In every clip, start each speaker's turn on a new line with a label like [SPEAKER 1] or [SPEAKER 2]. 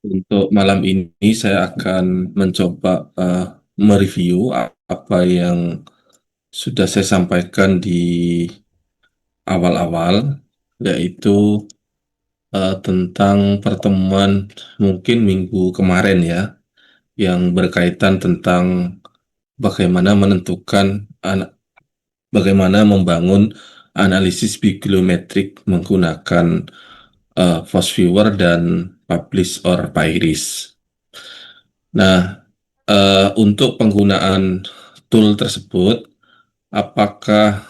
[SPEAKER 1] Untuk malam ini saya akan mencoba mereview apa yang sudah saya sampaikan di awal-awal, yaitu tentang pertemuan mungkin minggu kemarin ya, yang berkaitan tentang bagaimana menentukan, bagaimana membangun analisis bibliometrik menggunakan Fast Viewer dan Publish or Pairis. Nah, untuk penggunaan tool tersebut, apakah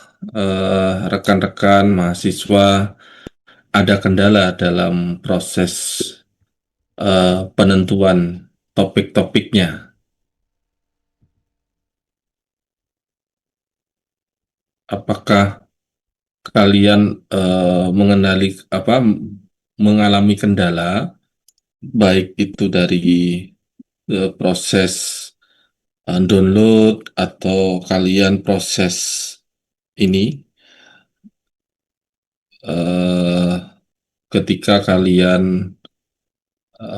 [SPEAKER 1] rekan-rekan mahasiswa ada kendala dalam proses penentuan topik-topiknya? Apakah kalian mengenali apa mengalami kendala baik itu dari proses download atau kalian proses ini eh, ketika kalian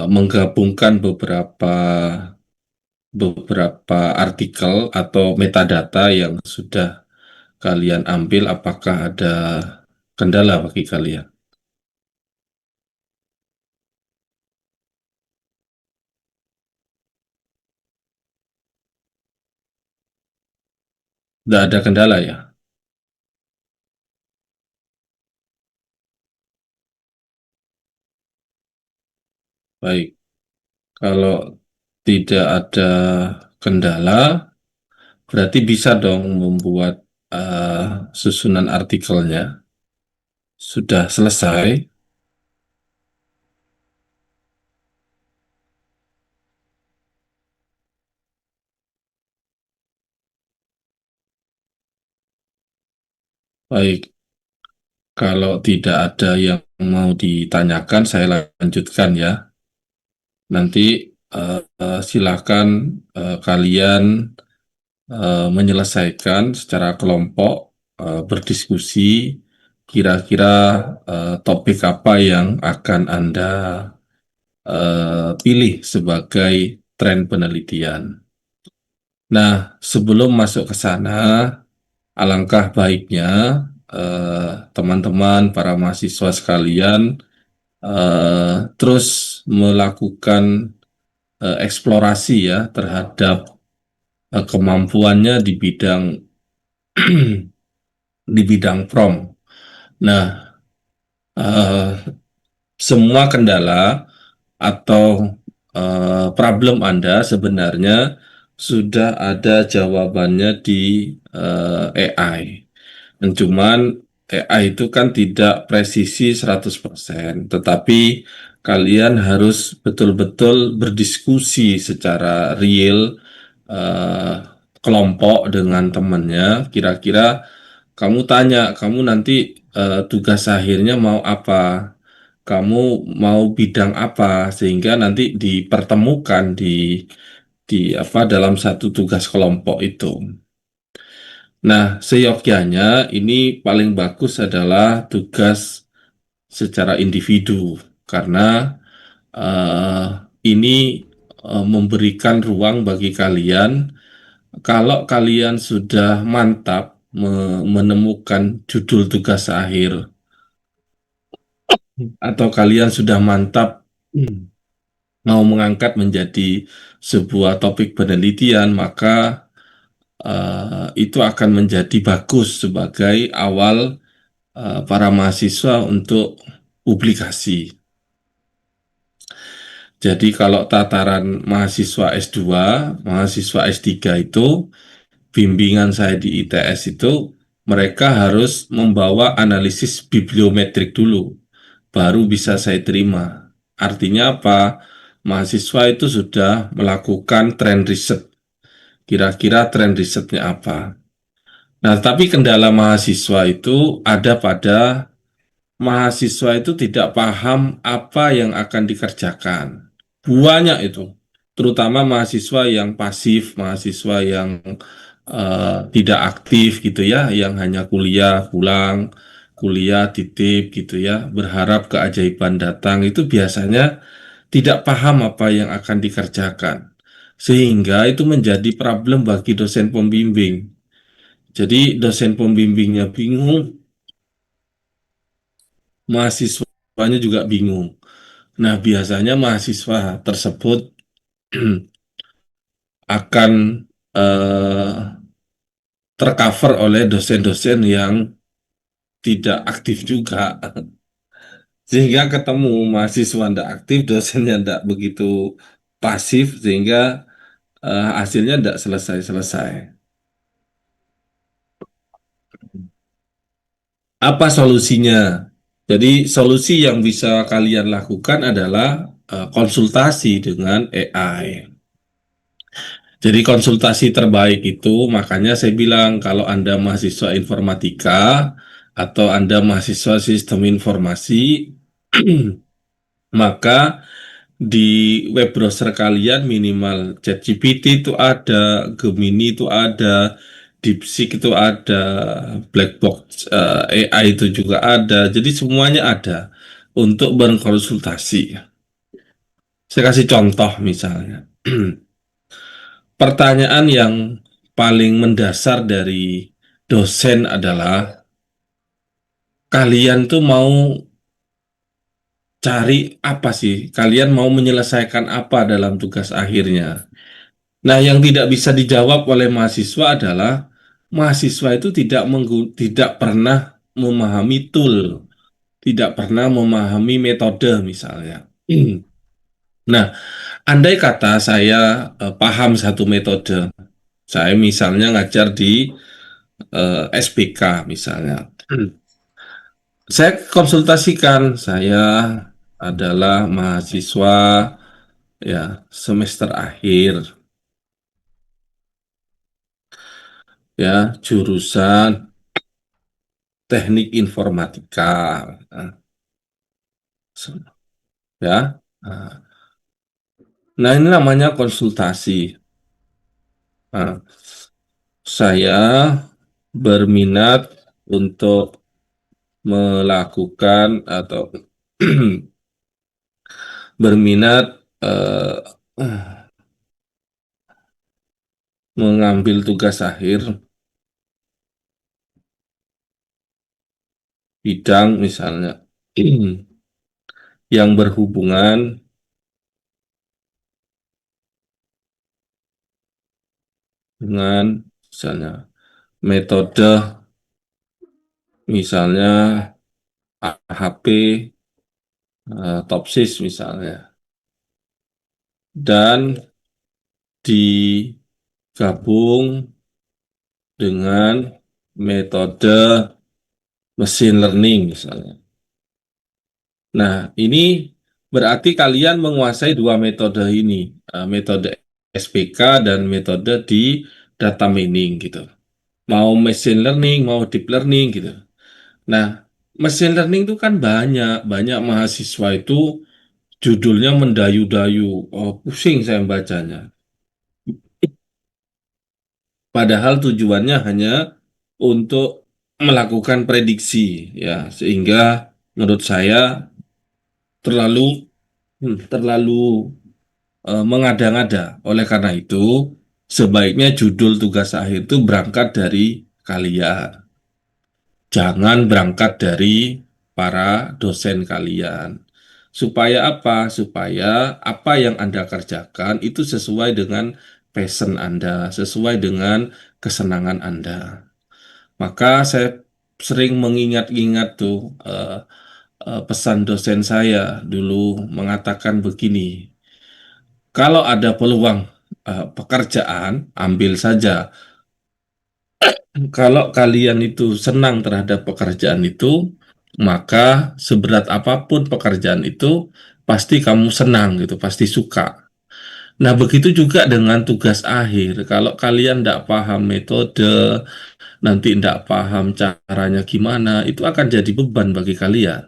[SPEAKER 1] menggabungkan beberapa artikel atau metadata yang sudah kalian ambil, apakah ada kendala bagi kalian? Tidak ada kendala ya? Baik, kalau tidak ada kendala, berarti bisa dong membuat susunan artikelnya. Sudah selesai. Baik, kalau tidak ada yang mau ditanyakan, saya lanjutkan ya. Nanti silakan kalian menyelesaikan secara kelompok, berdiskusi, kira-kira topik apa yang akan Anda pilih sebagai tren penelitian. Nah, sebelum masuk ke sana, alangkah baiknya teman-teman, para mahasiswa sekalian, terus melakukan eksplorasi ya terhadap kemampuannya di bidang prompt. Nah, eh, semua kendala atau problem Anda sebenarnya sudah ada jawabannya di AI. Dan cuman AI itu kan tidak presisi 100%, tetapi kalian harus betul-betul berdiskusi secara real, eh, kelompok dengan temannya. Kira-kira kamu tanya, kamu nanti tugas akhirnya mau apa? Kamu mau bidang apa? Sehingga nanti dipertemukan di apa dalam satu tugas kelompok itu. Nah, seyogyanya ini paling bagus adalah tugas secara individu karena eh, ini memberikan ruang bagi kalian. Kalau kalian sudah mantap menemukan judul tugas akhir atau kalian sudah mantap mau mengangkat menjadi sebuah topik penelitian, maka itu akan menjadi bagus sebagai awal para mahasiswa untuk publikasi. Jadi kalau tataran mahasiswa S2, mahasiswa S3 itu, bimbingan saya di ITS itu, mereka harus membawa analisis bibliometrik dulu, baru bisa saya terima. Artinya apa? Mahasiswa itu sudah melakukan trend riset. Kira-kira trend risetnya apa? Nah, tapi kendala mahasiswa itu ada pada mahasiswa itu tidak paham apa yang akan dikerjakan. Banyak itu, terutama mahasiswa yang pasif, mahasiswa yang tidak aktif gitu ya, yang hanya kuliah pulang, kuliah titip gitu ya, berharap keajaiban datang itu biasanya tidak paham apa yang akan dikerjakan. Sehingga itu menjadi problem bagi dosen pembimbing. Jadi dosen pembimbingnya bingung, mahasiswanya juga bingung. Nah, biasanya mahasiswa tersebut akan eh, tercover oleh dosen-dosen yang tidak aktif juga. Sehingga ketemu mahasiswa tidak aktif, dosennya tidak begitu pasif, sehingga hasilnya tidak selesai-selesai. Apa solusinya? Jadi solusi yang bisa kalian lakukan adalah konsultasi dengan AI. Jadi konsultasi terbaik itu, makanya saya bilang kalau Anda mahasiswa informatika atau Anda mahasiswa sistem informasi, maka di web browser kalian minimal ChatGPT itu ada, Gemini itu ada, DeepSeek itu ada, Black Box AI itu juga ada. Jadi semuanya ada untuk berkonsultasi. Saya kasih contoh misalnya. Pertanyaan yang paling mendasar dari dosen adalah kalian tuh mau cari apa sih? Kalian mau menyelesaikan apa dalam tugas akhirnya? Nah, yang tidak bisa dijawab oleh mahasiswa adalah mahasiswa itu tidak pernah memahami tool, tidak pernah memahami metode misalnya. Nah, andai kata saya paham satu metode, saya misalnya ngajar di SPK misalnya. Saya konsultasikan, saya adalah mahasiswa ya semester akhir ya jurusan teknik informatika. Nah, ya. Nah, ini namanya konsultasi. Nah, saya berminat untuk melakukan atau berminat mengambil tugas akhir bidang misalnya yang berhubungan dengan misalnya metode misalnya AHP, topsis misalnya, dan digabung dengan metode machine learning misalnya. Nah, ini berarti kalian menguasai dua metode ini, metode SPK dan metode di data mining gitu. Mau machine learning, mau deep learning gitu. Nah, machine learning itu kan banyak, banyak mahasiswa itu judulnya mendayu-dayu. Oh, pusing saya bacanya. Padahal tujuannya hanya untuk melakukan prediksi, ya, sehingga menurut saya terlalu terlalu mengada-ngada. Oleh karena itu, sebaiknya judul tugas akhir itu berangkat dari kalian. Jangan berangkat dari para dosen kalian. Supaya apa? Supaya apa yang Anda kerjakan itu sesuai dengan passion Anda, sesuai dengan kesenangan Anda. Maka saya sering mengingat-ingat tuh pesan dosen saya dulu mengatakan begini, kalau ada peluang pekerjaan, ambil saja. Kalau kalian itu senang terhadap pekerjaan itu, maka seberat apapun pekerjaan itu, pasti kamu senang gitu, pasti suka. Nah, begitu juga dengan tugas akhir. Kalau kalian tidak paham metode, nanti tidak paham caranya gimana, itu akan jadi beban bagi kalian.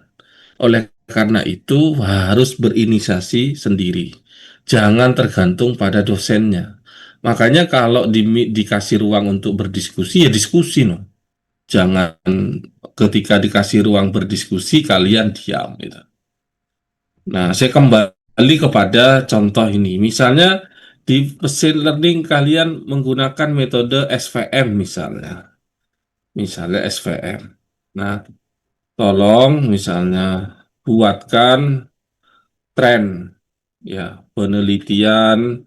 [SPEAKER 1] Oleh karena itu, harus berinisiasi sendiri. Jangan tergantung pada dosennya. Makanya kalau dikasih ruang untuk berdiskusi, ya diskusi, no. Jangan ketika dikasih ruang berdiskusi, kalian diam. Gitu. Nah, saya kembali. kembali kepada contoh ini. Misalnya di mesin learning kalian menggunakan metode SVM misalnya. Misalnya SVM. Nah, tolong misalnya buatkan tren ya penelitian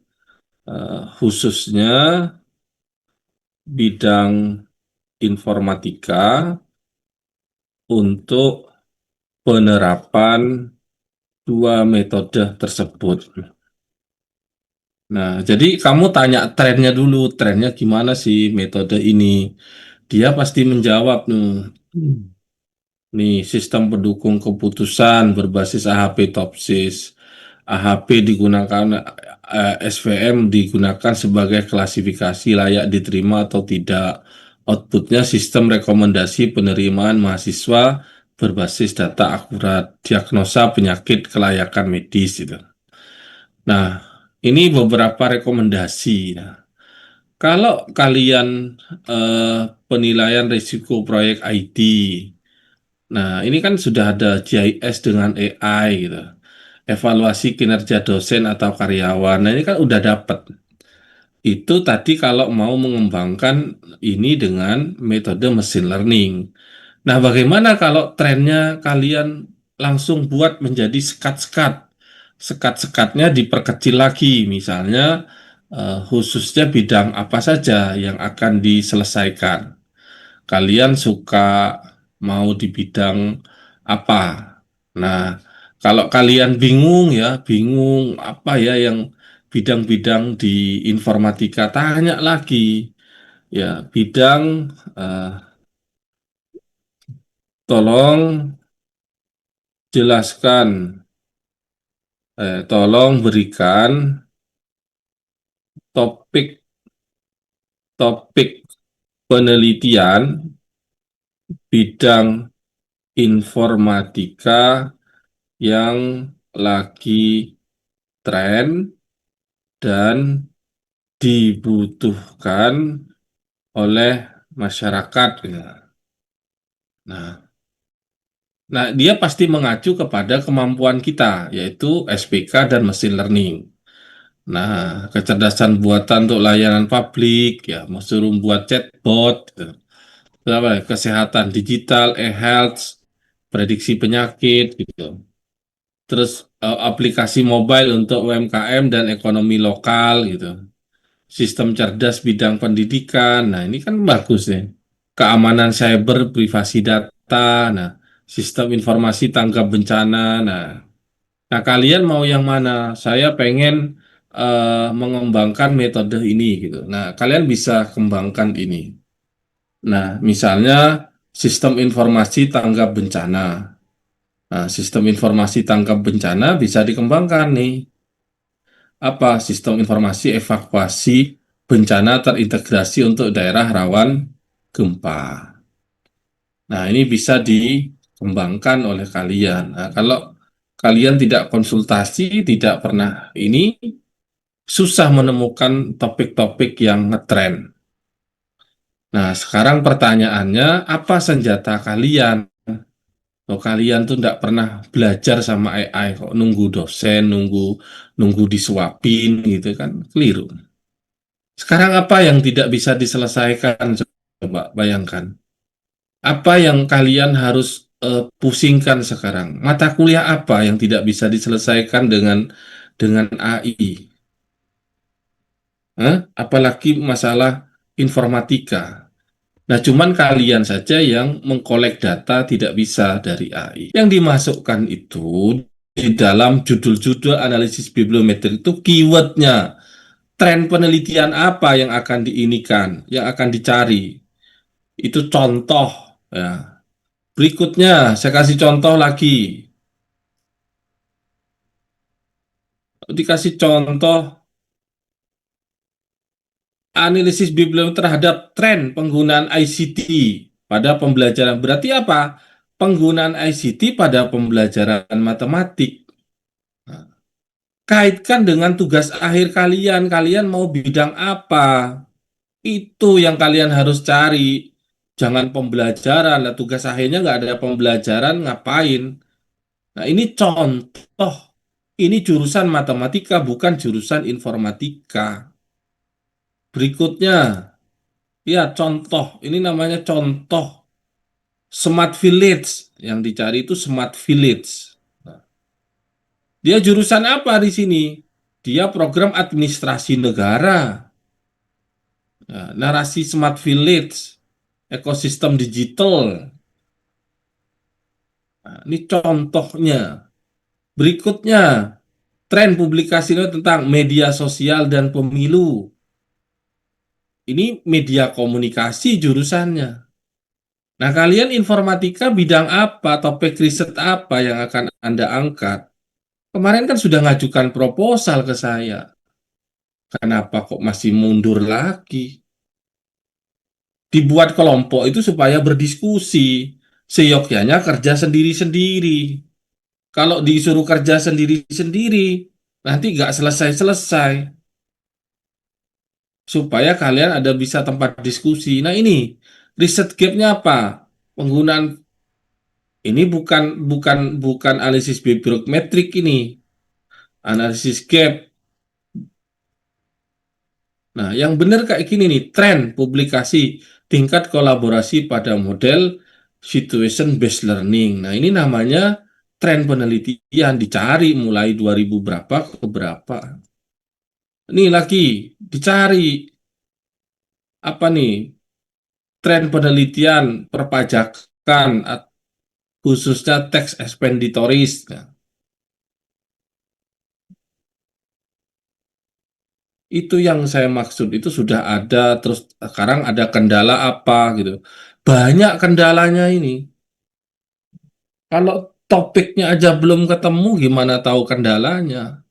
[SPEAKER 1] khususnya bidang informatika untuk penerapan dua metode tersebut. Nah, jadi kamu tanya trennya dulu, trennya gimana sih metode ini? Dia pasti menjawab nih. Nih, sistem pendukung keputusan berbasis AHP Topsys. AHP digunakan, SVM digunakan sebagai klasifikasi layak diterima atau tidak. Outputnya sistem rekomendasi penerimaan mahasiswa berbasis data akurat, diagnosa penyakit kelayakan medis itu. Nah, ini beberapa rekomendasi. Nah, kalau kalian eh, penilaian risiko proyek IT. Nah, ini kan sudah ada GIS dengan AI gitu. Evaluasi kinerja dosen atau karyawan. Nah, ini kan udah dapat. Itu tadi kalau mau mengembangkan ini dengan metode machine learning. Nah, bagaimana kalau trennya kalian langsung buat menjadi sekat-sekat? Sekat-sekatnya diperkecil lagi, misalnya khususnya bidang apa saja yang akan diselesaikan. Kalian suka mau di bidang apa? Nah, kalau kalian bingung ya, bingung apa ya yang bidang-bidang di informatika, tanya lagi. Ya, bidang eh, tolong jelaskan, tolong berikan topik-topik penelitian bidang informatika yang lagi tren dan dibutuhkan oleh masyarakat. Ya. Nah, nah, dia pasti mengacu kepada kemampuan kita, yaitu SPK dan mesin learning. Nah, kecerdasan buatan untuk layanan publik, ya, mau suruh buat chatbot, gitu. Terus apa ya, kesehatan digital, e-health, prediksi penyakit, gitu. Terus aplikasi mobile untuk UMKM dan ekonomi lokal, gitu. Sistem cerdas bidang pendidikan, nah ini kan bagus ya. Keamanan cyber, privasi data, nah, sistem informasi tanggap bencana. Nah, kalian mau yang mana? Saya pengen mengembangkan metode ini gitu. Nah, kalian bisa kembangkan ini. Nah, misalnya sistem informasi tanggap bencana. Nah, sistem informasi tanggap bencana bisa dikembangkan nih. Apa? Sistem informasi evakuasi bencana terintegrasi untuk daerah rawan gempa. Nah, ini bisa dikembangkan oleh kalian. Nah, kalau kalian tidak konsultasi, tidak pernah ini, susah menemukan topik-topik yang ngetren. Nah, sekarang pertanyaannya, apa senjata kalian? Kalau kalian tuh tidak pernah belajar sama AI, kok nunggu dosen, nunggu nunggu disuapin gitu kan, keliru. Sekarang apa yang tidak bisa diselesaikan? Coba bayangkan. Apa yang kalian harus pusingkan sekarang? Mata kuliah apa yang tidak bisa diselesaikan dengan AI? Hah? Apalagi masalah informatika. Nah, cuman kalian saja yang mengkolek data tidak bisa dari AI. Yang dimasukkan itu di dalam judul-judul analisis bibliometri itu keywordnya. Tren penelitian apa yang akan diinikan, yang akan dicari. Itu contoh. Ya. Berikutnya, saya kasih contoh lagi. Dikasih contoh analisis bibliometri terhadap tren penggunaan ICT pada pembelajaran. Berarti apa? Penggunaan ICT pada pembelajaran matematik. Nah, kaitkan dengan tugas akhir kalian. Kalian mau bidang apa? Itu yang kalian harus cari. Jangan pembelajaran. Nah, tugas akhirnya nggak ada pembelajaran, ngapain? Nah, ini contoh. Ini jurusan matematika, bukan jurusan informatika. Berikutnya, ya contoh, ini namanya contoh Smart Village. Yang dicari itu Smart Village. Nah, dia jurusan apa di sini? Dia program administrasi negara. Nah, narasi Smart Village, ekosistem digital. Nah, ini contohnya. Berikutnya, tren publikasinya tentang media sosial dan pemilu. Ini media komunikasi jurusannya. Nah, kalian informatika bidang apa, topik riset apa yang akan Anda angkat? Kemarin kan sudah ngajukan proposal ke saya. Kenapa kok masih mundur lagi? Dibuat kelompok itu supaya berdiskusi. Seyogyanya kerja sendiri-sendiri. Kalau disuruh kerja sendiri-sendiri, nanti nggak selesai-selesai. Supaya kalian ada bisa tempat diskusi. Nah ini, riset gap-nya apa? Penggunaan ini bukan analisis bibliometrik ini, analisis gap. Nah, yang benar kayak gini nih, tren publikasi tingkat kolaborasi pada model situation based learning. Nah, ini namanya tren penelitian dicari mulai 2000 berapa ke berapa. Ini lagi dicari apa nih? Tren penelitian perpajakan khususnya tax expenditoris. Nah, itu yang saya maksud itu sudah ada terus sekarang ada kendala apa gitu. Banyak kendalanya ini. Kalau topiknya aja belum ketemu, gimana tahu kendalanya?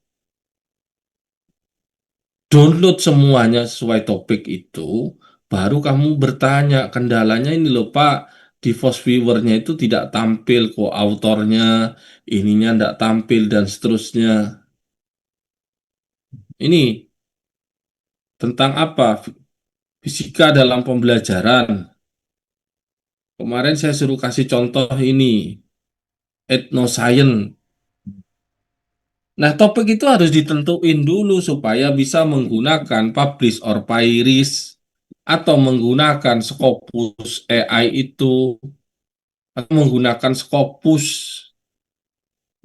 [SPEAKER 1] Download semuanya sesuai topik itu, baru kamu bertanya kendalanya ini loh Pak, di Force Viewer-nya itu tidak tampil kok autornya, ininya tidak tampil dan seterusnya. Ini tentang apa? Fisika dalam pembelajaran. Kemarin saya suruh kasih contoh ini, etnoscience. Nah, topik itu harus ditentuin dulu supaya bisa menggunakan publish or Pairis atau menggunakan Scopus AI itu atau menggunakan Scopus.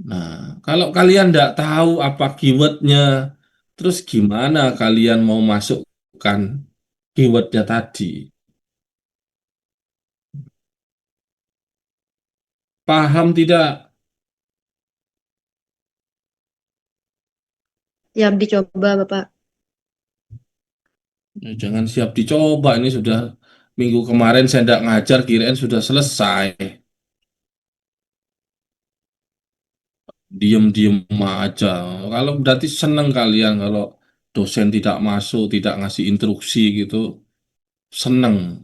[SPEAKER 1] Nah, kalau kalian tidak tahu apa keywordnya, terus gimana kalian mau masukkan keywordnya tadi? Paham tidak?
[SPEAKER 2] Siap dicoba, Bapak.
[SPEAKER 1] Ya, jangan siap dicoba. Ini sudah minggu kemarin saya tidak ngajar, kirain sudah selesai. Diem-diem aja. Kalau berarti seneng kalian kalau dosen tidak masuk, tidak ngasih instruksi gitu, seneng.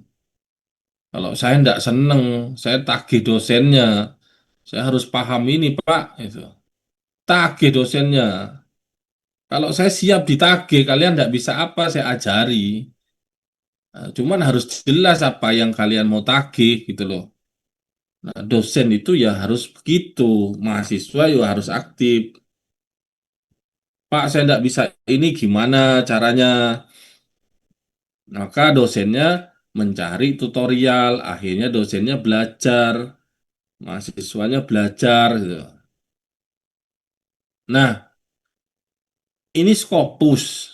[SPEAKER 1] Kalau saya tidak seneng, saya tagih dosennya. Saya harus paham ini, Pak. Itu. Tagih dosennya. Kalau saya siap ditagih, kalian tidak bisa apa, saya ajari. Nah, cuman harus jelas apa yang kalian mau tagih gitu loh. Nah, dosen itu ya harus begitu, mahasiswa ya harus aktif. Pak, saya tidak bisa ini gimana caranya? Maka dosennya mencari tutorial, akhirnya dosennya belajar, mahasiswanya belajar gitu. Nah, ini Scopus.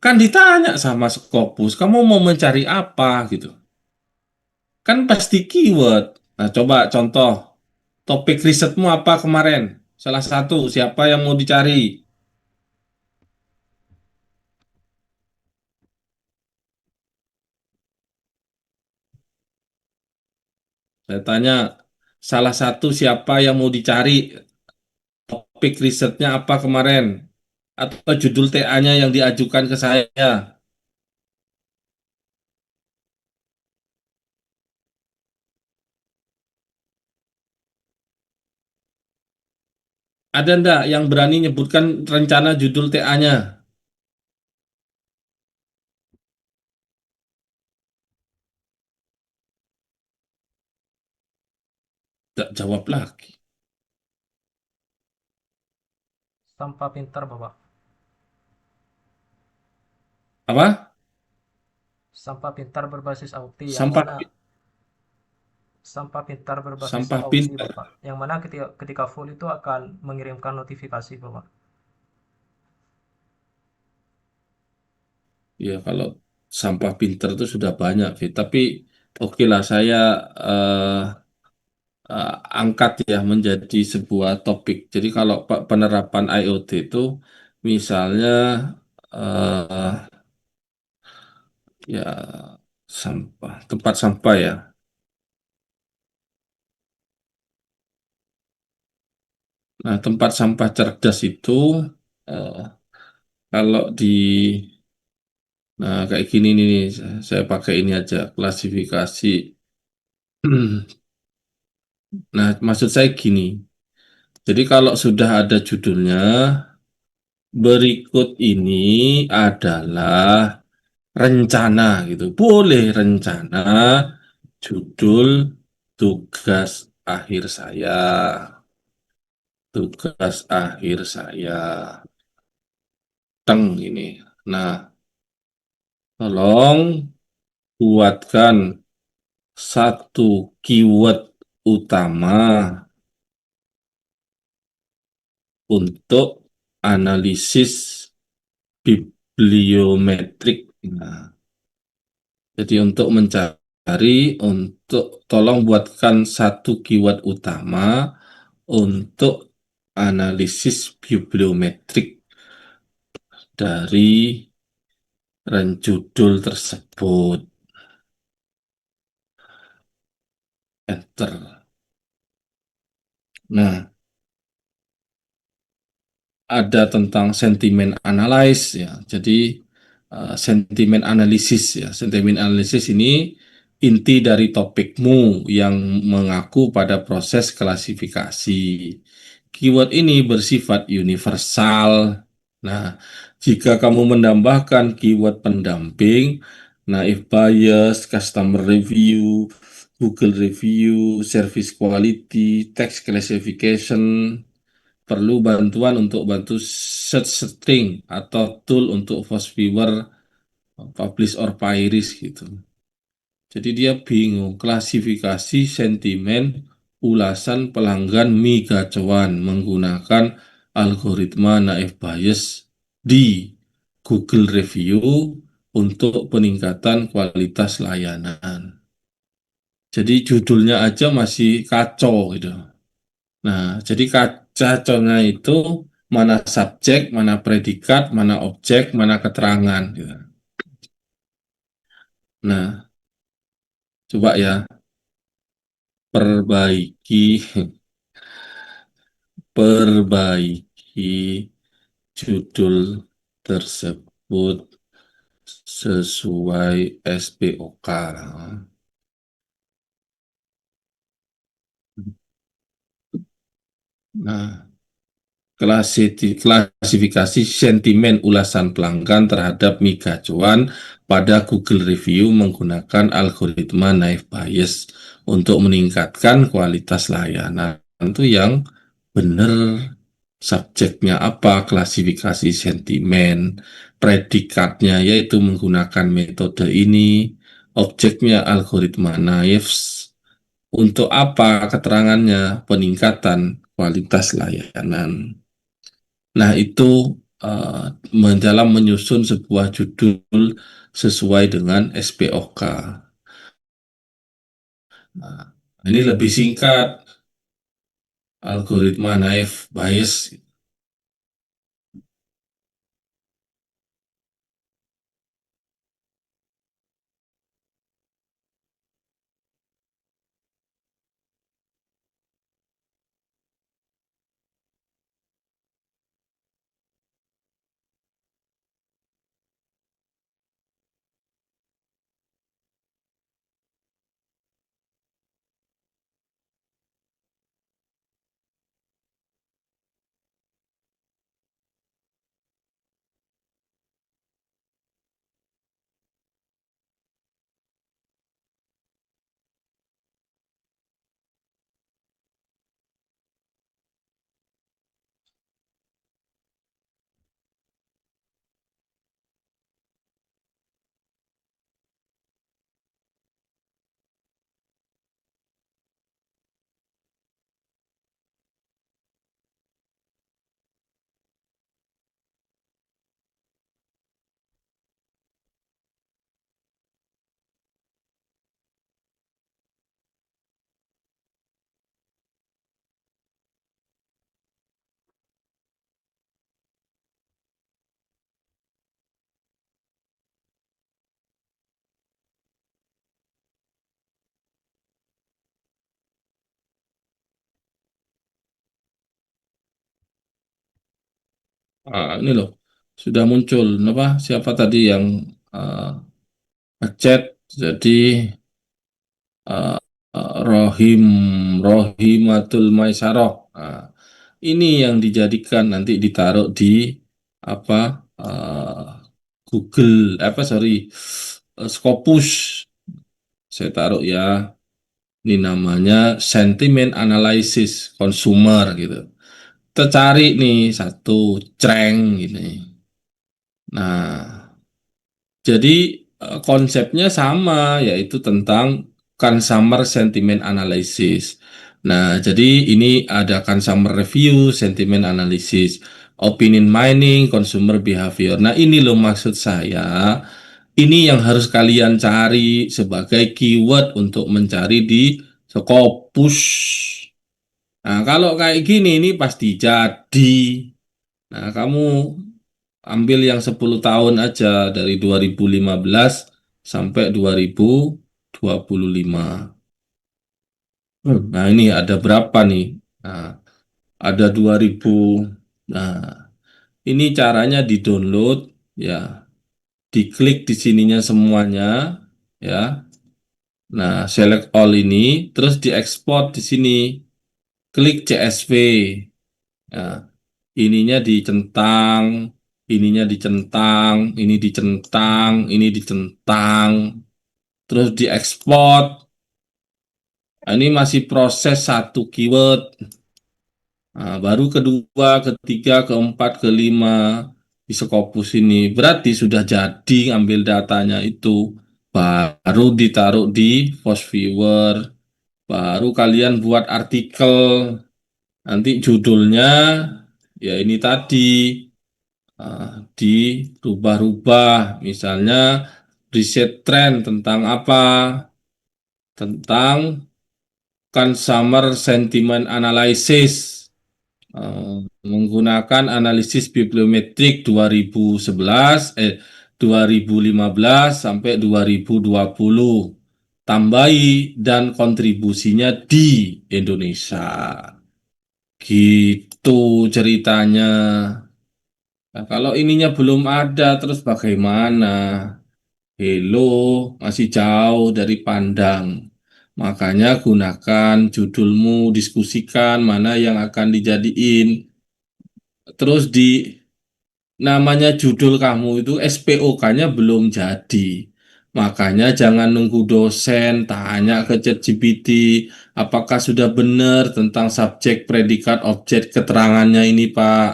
[SPEAKER 1] Kan ditanya sama Scopus, kamu mau mencari apa gitu. Kan pasti keyword. Nah, coba contoh, topik risetmu apa kemarin? Salah satu, siapa yang mau dicari? Saya tanya, salah satu siapa yang mau dicari? Topik risetnya apa kemarin? Atau judul TA-nya yang diajukan ke saya? Ada ndak yang berani nyebutkan rencana judul TA-nya? Tidak jawab lagi.
[SPEAKER 2] Sampah pintar, Bapak.
[SPEAKER 1] Apa?
[SPEAKER 2] Sampah pintar berbasis IoT yang
[SPEAKER 1] Sampah
[SPEAKER 2] mana sampah pintar berbasis
[SPEAKER 1] sampah
[SPEAKER 2] IoT,
[SPEAKER 1] pintar.
[SPEAKER 2] Bapak. Yang mana ketika full itu akan mengirimkan notifikasi, Bapak.
[SPEAKER 1] Ya kalau sampah pintar itu sudah banyak, Fit. Tapi oke lah saya eh, angkat ya menjadi sebuah topik. Jadi kalau penerapan IoT itu misalnya eh, ya tempat sampah ya. Nah, tempat sampah cerdas itu eh, kalau di nah kayak gini nih, saya pakai ini aja klasifikasi. Nah, maksud saya gini. Jadi kalau sudah ada judulnya, berikut ini adalah rencana gitu. Boleh rencana, judul, tugas akhir saya. Tugas akhir saya. Teng ini. Nah, tolong buatkan satu keyword utama untuk analisis bibliometrik. Nah, jadi untuk mencari, untuk tolong buatkan satu keyword utama untuk analisis bibliometrik dari judul tersebut. Enter. Nah, ada tentang sentimen analyze ya. Jadi sentimen analisis ya. Sentimen analisis ini inti dari topikmu yang mengaku pada proses klasifikasi. Keyword ini bersifat universal. Nah, jika kamu menambahkan keyword pendamping, naif bias, customer review, Google review, service quality, text classification, perlu bantuan untuk bantu search string atau tool untuk Force Viewer, Publish or Pairis gitu. Jadi dia bingung klasifikasi sentimen ulasan pelanggan mie gacuan menggunakan algoritma naif Bayes di Google Review untuk peningkatan kualitas layanan. Jadi judulnya aja masih kacau gitu. Nah, jadi kacaconya itu mana subjek, mana predikat, mana objek, mana keterangan gitu. Nah, coba ya perbaiki perbaiki judul tersebut sesuai SPOK. Nah, klasifikasi sentimen ulasan pelanggan terhadap mie gacuan pada Google Review menggunakan algoritma naif Bayes untuk meningkatkan kualitas layanan. Itu yang benar subjeknya apa, klasifikasi sentimen, predikatnya yaitu menggunakan metode ini, objeknya algoritma naif, untuk apa keterangannya peningkatan kualitas layanan. Nah, itu eh, dalam menyusun sebuah judul sesuai dengan SPOK. Nah, ini lebih singkat, algoritma naif Bayes. Ini loh, sudah muncul. Apa? Siapa tadi yang uh, ngechat? Jadi uh, Rohim Rohimatul Maisaroh. Ini yang dijadikan nanti ditaruh di apa? Google apa sorry Scopus. Saya taruh ya. Ini namanya sentiment analysis consumer gitu. Kita cari nih satu crank gini. Nah, jadi konsepnya sama, yaitu tentang consumer sentiment analysis. Nah, jadi ini ada consumer review, sentiment analysis, opinion mining, consumer behavior. Nah, ini loh maksud saya. Ini yang harus kalian cari sebagai keyword untuk mencari di Scopus. Nah, kalau kayak gini ini pasti jadi. Nah, kamu ambil yang 10 tahun aja dari 2015 sampai 2025. Nah, ini ada berapa nih? Nah, ada 2000. Nah, ini caranya di-download ya, diklik di sininya semuanya ya. Nah, select all ini terus diekspor di sini. Klik CSV. Nah, ininya dicentang, ininya dicentang, ini dicentang, ini dicentang, terus diekspor. Nah, ini masih proses satu keyword. Nah, baru kedua, ketiga, keempat, kelima di Scopus ini. Berarti sudah jadi ambil datanya itu. Baru ditaruh di Post Viewer. Baru kalian buat artikel. Nanti judulnya ya ini tadi. Dirubah-rubah. Misalnya riset tren tentang apa? Tentang consumer sentiment analysis. Menggunakan analisis bibliometrik 2015 sampai 2020. Tambahi dan kontribusinya di Indonesia. Gitu ceritanya. Nah, kalau ininya belum ada, terus bagaimana? Hello, masih jauh dari pandang. Makanya gunakan judulmu, diskusikan mana yang akan dijadiin. Terus di namanya judul kamu itu SPOK-nya belum jadi. Makanya jangan nunggu dosen, tanya ke ChatGPT, apakah sudah benar tentang subjek, predikat, objek, keterangannya ini, Pak.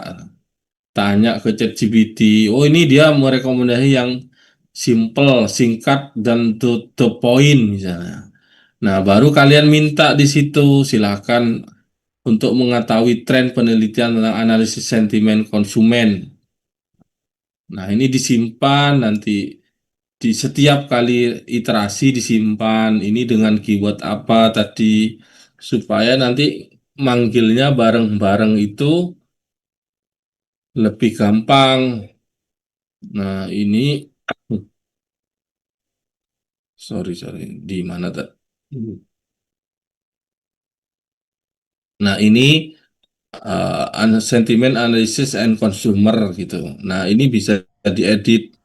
[SPEAKER 1] Tanya ke ChatGPT. Oh, ini dia merekomendasi yang simple, singkat, dan to the point misalnya. Nah, baru kalian minta di situ, silakan untuk mengetahui tren penelitian tentang analisis sentimen konsumen. Nah, ini disimpan nanti di setiap kali iterasi disimpan ini dengan keyword apa tadi supaya nanti manggilnya bareng-bareng itu lebih gampang. Nah, ini sorry, di mana tadi? Nah, ini sentiment analysis and consumer gitu. Nah, ini bisa diedit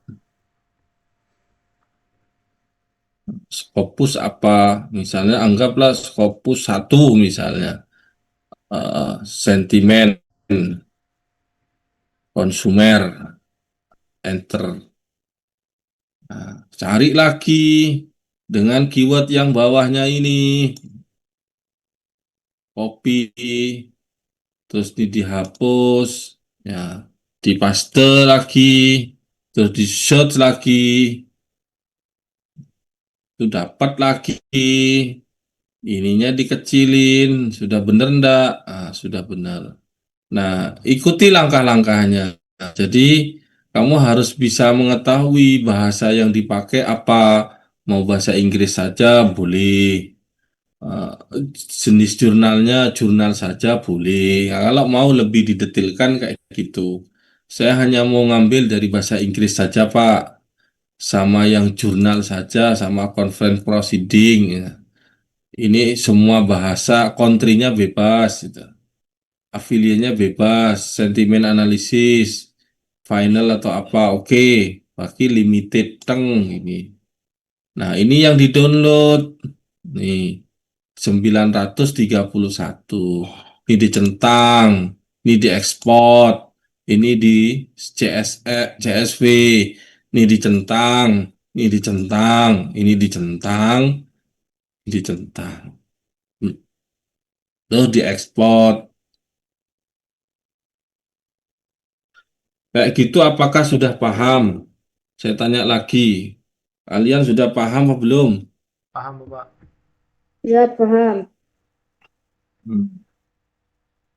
[SPEAKER 1] Scopus apa? Misalnya anggaplah Scopus satu misalnya sentimen konsumer, enter. Nah, cari lagi dengan keyword yang bawahnya ini, copy, terus dihapus, ya, dipaste lagi, terus di search lagi, itu dapat lagi, ininya dikecilin, sudah benar enggak? Sudah benar. Nah, ikuti langkah-langkahnya. Nah, jadi, kamu harus bisa mengetahui bahasa yang dipakai apa. Mau bahasa Inggris saja boleh. Eh, Jenis jurnalnya jurnal saja boleh. Nah, kalau mau lebih didetilkan kayak gitu. Saya hanya mau ngambil dari bahasa Inggris saja, Pak. Sama yang jurnal saja, sama conference proceeding. Ya. Ini semua bahasa, country-nya bebas. Gitu. Afiliennya bebas, sentimen analisis. final atau apa. Oke, bagi limited teng ini. Nah, ini yang di-download. Nih, 931. Ini dicentang, ini diekspor, ini di CSV, ini dicentang, ini dicentang, ini dicentang, ini dicentang. Terus diekspor. Kayak gitu apakah sudah paham? Saya tanya lagi. Kalian sudah paham atau belum?
[SPEAKER 2] Paham, Bapak.
[SPEAKER 3] Ya, paham.
[SPEAKER 1] Hmm.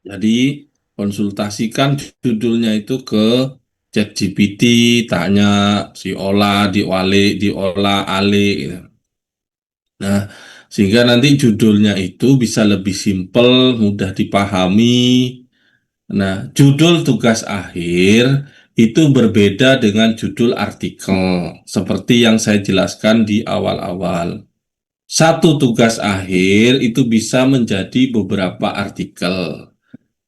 [SPEAKER 1] Jadi konsultasikan judulnya itu ke ChatGPT, tanya si Ola, diolah, ale, gitu. Nah, sehingga nanti judulnya itu bisa lebih simpel, mudah dipahami. Nah, judul tugas akhir itu berbeda dengan judul artikel, seperti yang saya jelaskan di awal-awal. Satu tugas akhir itu bisa menjadi beberapa artikel,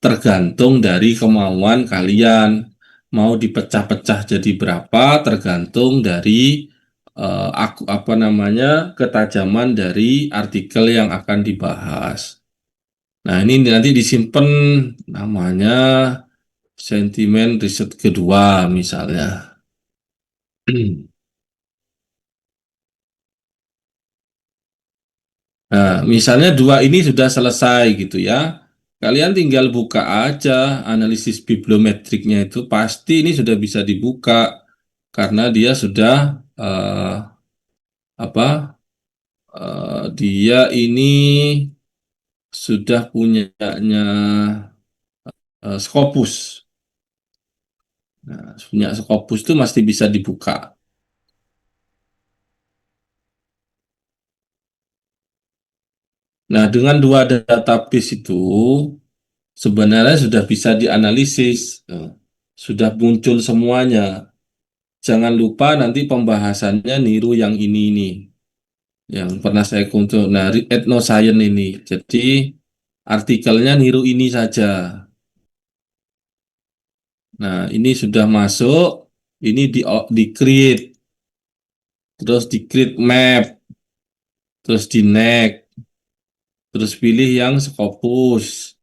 [SPEAKER 1] tergantung dari kemauan kalian. Mau dipecah-pecah jadi berapa, tergantung dari apa namanya, ketajaman dari artikel yang akan dibahas. Nah, ini nanti disimpan namanya sentimen riset kedua misalnya. Nah, misalnya dua ini sudah selesai gitu ya. Kalian tinggal buka aja analisis bibliometriknya itu pasti ini sudah bisa dibuka karena dia sudah apa? Dia ini sudah punyanya Scopus. Nah, punya Scopus itu masih bisa dibuka. Nah, dengan dua database itu sebenarnya sudah bisa dianalisis. Sudah muncul semuanya. Jangan lupa nanti pembahasannya niru yang ini yang pernah saya kumpul. Nah, etnoscience ini. Jadi artikelnya niru ini saja. Nah, ini sudah masuk. Ini di create, terus di create map, terus di next, terus pilih yang Scopus.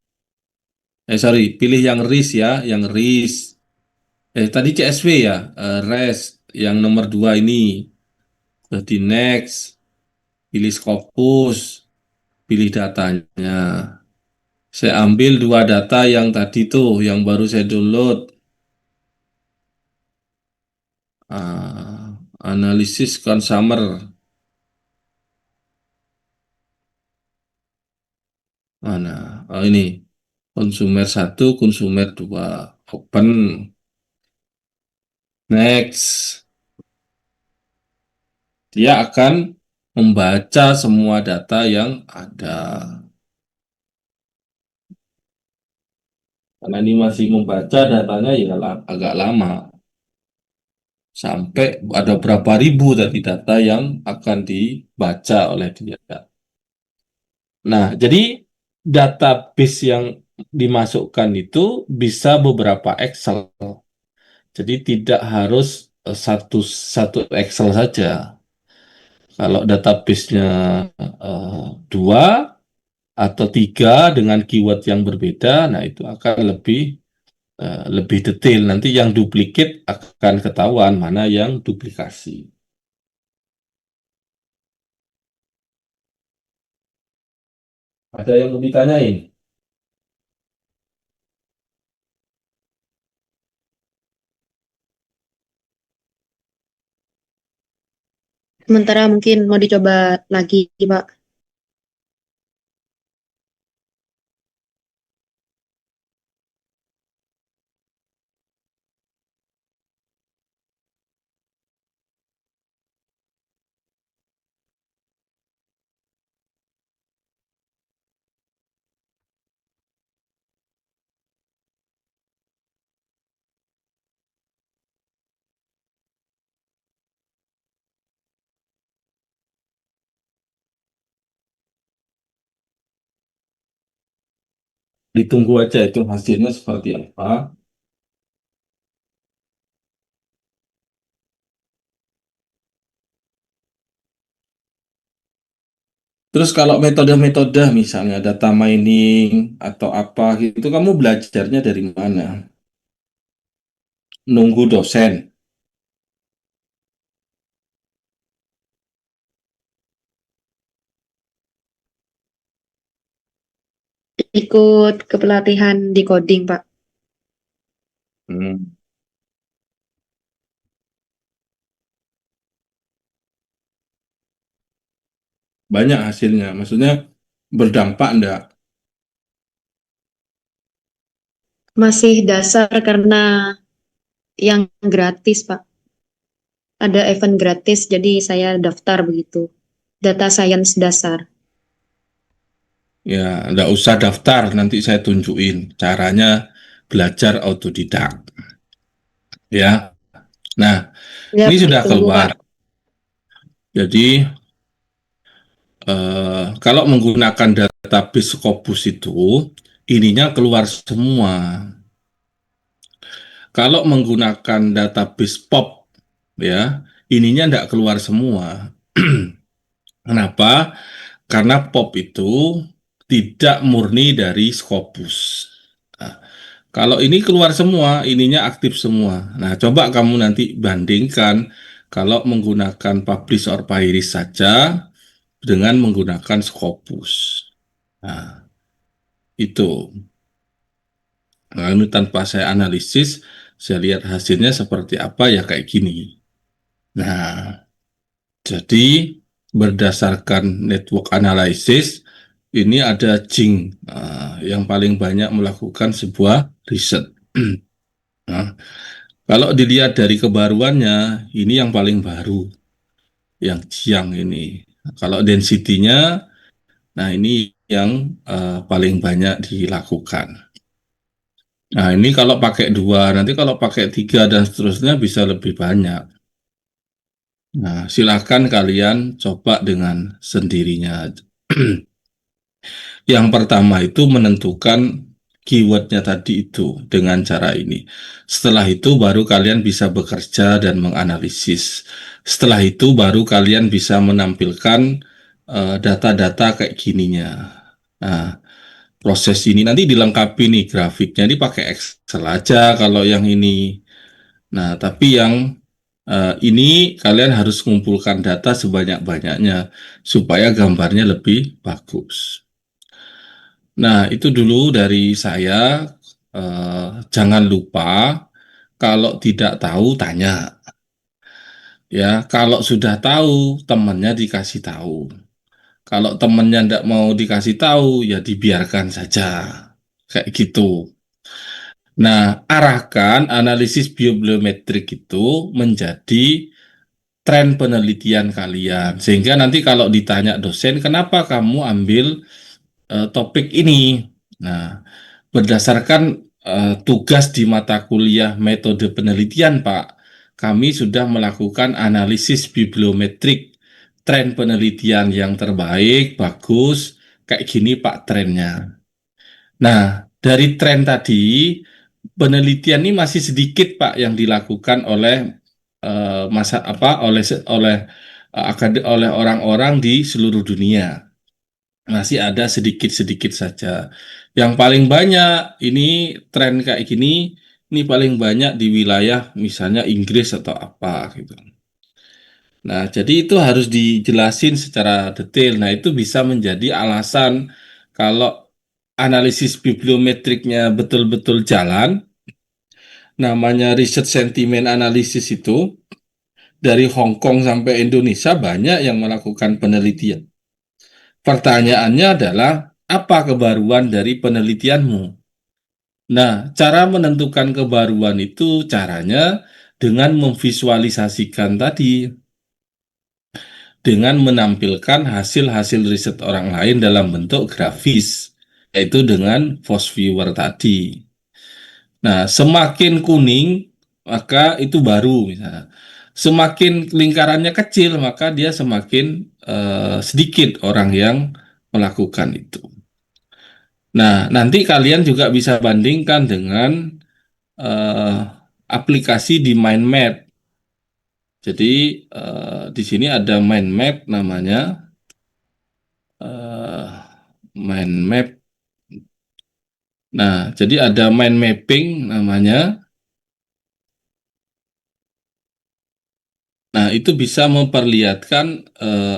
[SPEAKER 1] Sorry, pilih yang RIS ya, yang RIS. Tadi CSV ya, REST yang nomor 2 ini. Terus di next, pilih Scopus, pilih datanya. Saya ambil dua data yang tadi tuh, yang baru saya download. Analisis consumer. Mana? Oh ini, konsumer satu, konsumer 2. Open. Next. Dia akan membaca semua data yang ada. Karena ini masih membaca datanya ya agak lama. Sampai ada berapa ribu tadi data yang akan dibaca oleh dia. Nah, jadi database yang dimasukkan itu bisa beberapa Excel. Jadi tidak harus satu satu Excel saja. Kalau database-nya dua atau tiga dengan keyword yang berbeda, nah itu akan lebih detail. Nanti yang duplikat akan ketahuan mana yang duplikasi. Ada yang mau ditanyain?
[SPEAKER 3] Sementara mungkin mau dicoba lagi, Pak.
[SPEAKER 1] Ditunggu aja itu hasilnya seperti apa. Terus kalau metode-metode misalnya data mining atau apa gitu, kamu belajarnya dari mana? Nunggu dosen.
[SPEAKER 3] Ikut kepelatihan di coding, Pak.
[SPEAKER 1] Hmm. Banyak hasilnya. Maksudnya berdampak enggak?
[SPEAKER 3] Masih dasar karena yang gratis, Pak. Ada event gratis, jadi saya daftar begitu. Data science dasar.
[SPEAKER 1] Ya, enggak usah daftar. Nanti saya tunjukin caranya belajar autodidak. Ya. Nah,
[SPEAKER 3] Ya,
[SPEAKER 1] ini sudah
[SPEAKER 3] ditunggu, Pak.
[SPEAKER 1] keluar. Jadi, kalau menggunakan database Scopus itu, ininya keluar semua. Kalau menggunakan database POP, ya, ininya tidak keluar semua. Kenapa? Karena POP itu tidak murni dari Scopus. Nah, kalau ini keluar semua, ininya aktif semua. Nah, coba kamu nanti bandingkan kalau menggunakan Publish or Pairis saja dengan menggunakan Scopus. Nah, itu. Nah, ini tanpa saya analisis, saya lihat hasilnya seperti apa ya kayak gini. Nah, jadi berdasarkan network analysis, ini ada Jing yang paling banyak melakukan sebuah riset. Nah, kalau dilihat dari kebaruannya, ini yang paling baru, yang Jiang ini. Kalau density-nya, nah ini yang paling banyak dilakukan. Nah, ini kalau pakai dua, nanti kalau pakai tiga dan seterusnya bisa lebih banyak. Nah, silakan kalian coba dengan sendirinya. Yang pertama itu menentukan keywordnya tadi itu dengan cara ini. Setelah itu baru kalian bisa bekerja dan menganalisis. Setelah itu baru kalian bisa menampilkan data-data kayak gininya. Nah, proses ini nanti dilengkapi nih grafiknya ini pakai Excel aja kalau yang ini. Nah, tapi yang ini kalian harus mengumpulkan data sebanyak-banyaknya supaya gambarnya lebih bagus. Nah, itu dulu dari saya. Jangan lupa kalau tidak tahu tanya. Ya, kalau sudah tahu temannya dikasih tahu. Kalau temannya tidak mau dikasih tahu, ya dibiarkan saja. Kayak gitu. Nah, arahkan analisis bibliometrik itu menjadi tren penelitian kalian. Sehingga nanti kalau ditanya dosen, kenapa kamu ambil topik ini? Nah, berdasarkan tugas di mata kuliah metode penelitian, Pak, kami sudah melakukan analisis bibliometrik tren penelitian yang terbaik, bagus, kayak gini Pak trennya. Nah, dari tren tadi, penelitian ini masih sedikit Pak yang dilakukan oleh masa apa oleh orang-orang di seluruh dunia. Masih ada sedikit-sedikit saja. Yang paling banyak ini tren kayak gini, ini paling banyak di wilayah misalnya Inggris atau apa gitu. Nah, jadi itu harus dijelasin secara detail. Nah, itu bisa menjadi alasan kalau analisis bibliometriknya betul-betul jalan, namanya riset sentimen analisis itu, dari Hong Kong sampai Indonesia banyak yang melakukan penelitian. Pertanyaannya adalah, apa kebaruan dari penelitianmu? Nah, cara menentukan kebaruan itu caranya dengan memvisualisasikan tadi, dengan menampilkan hasil-hasil riset orang lain dalam bentuk grafis, yaitu dengan force viewer tadi. Nah, semakin kuning, maka itu baru misalnya. Semakin lingkarannya kecil, maka dia semakin sedikit orang yang melakukan itu. Nah, nanti kalian juga bisa bandingkan dengan eh, aplikasi di mind map. Jadi di sini ada mind map namanya. mind map. Nah, jadi ada mind mapping namanya. Nah, itu bisa memperlihatkan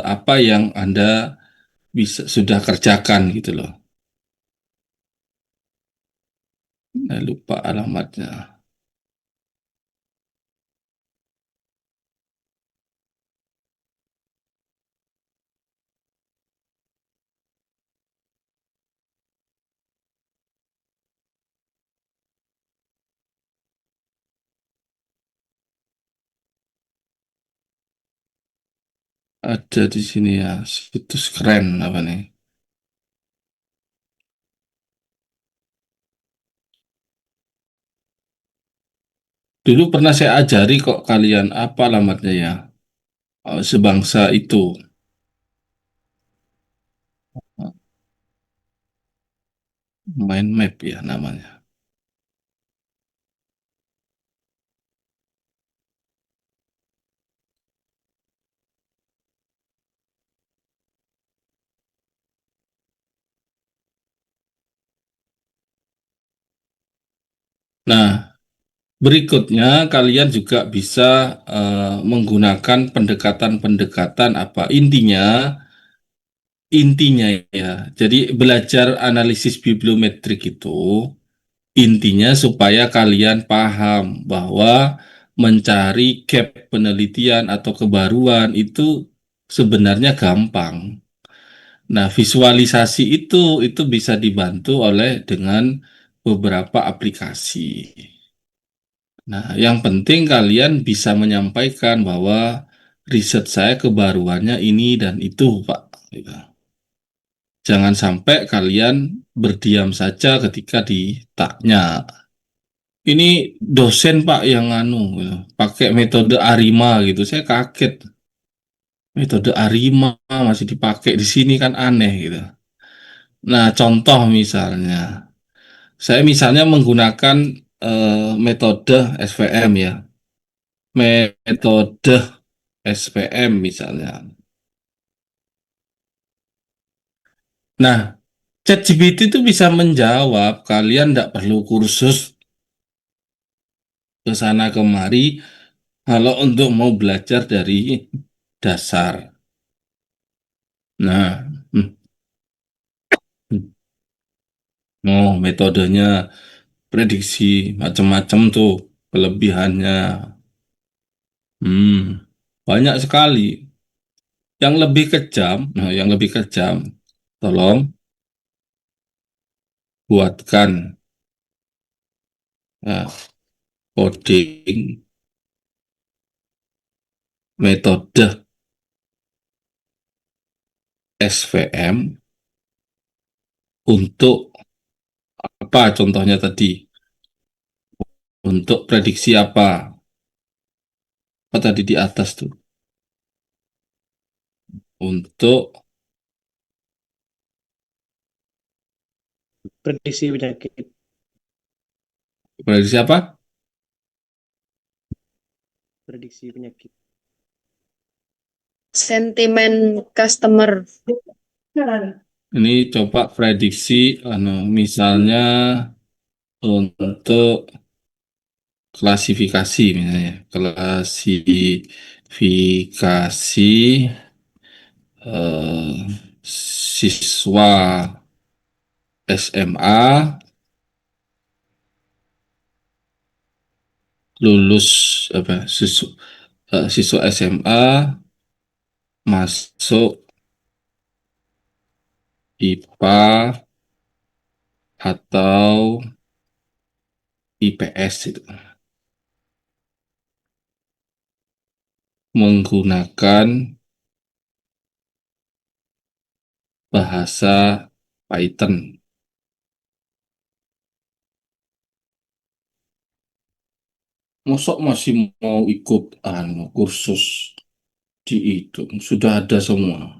[SPEAKER 1] apa yang Anda bisa sudah kerjakan gitu loh. Lupa alamatnya. Ada di sini ya, situs keren apa nih? Dulu pernah saya ajari kok kalian apa alamatnya ya? Sebangsa itu. Mind map ya namanya. Nah, berikutnya kalian juga bisa menggunakan pendekatan-pendekatan apa intinya intinya ya. Jadi belajar analisis bibliometrik itu intinya supaya kalian paham bahwa mencari gap penelitian atau kebaruan itu sebenarnya gampang. Nah, visualisasi itu bisa dibantu oleh dengan beberapa aplikasi. Nah, yang penting kalian bisa menyampaikan bahwa riset saya kebaruannya ini dan itu, Pak. Gitu. Jangan sampai kalian berdiam saja ketika ditanya. Ini dosen Pak yang anu, gitu, pakai metode ARIMA gitu. Saya kaget. Metode ARIMA masih dipakai di sini kan aneh gitu. Nah, contoh misalnya, saya misalnya menggunakan metode SVM ya. Metode SPM misalnya. Nah, ChatGPT itu bisa menjawab, kalian tidak perlu kursus ke sana kemari kalau untuk mau belajar dari dasar. Nah, oh metodenya prediksi macam-macam tuh kelebihannya. Hmm, banyak sekali. Yang lebih kejam, nah yang lebih kejam, tolong buatkan ya, coding metode SVM untuk apa contohnya tadi? Untuk prediksi apa? Apa tadi di atas tuh? Untuk
[SPEAKER 4] Prediksi penyakit.
[SPEAKER 1] prediksi apa?
[SPEAKER 4] Prediksi penyakit.
[SPEAKER 3] Sentimen customer.
[SPEAKER 1] Ini coba prediksi, misalnya untuk klasifikasi misalnya, klasifikasi siswa SMA lulus apa siswa SMA masuk IPA atau IPS itu menggunakan bahasa Python. Mosok masih mau ikut kursus di itu sudah ada semua.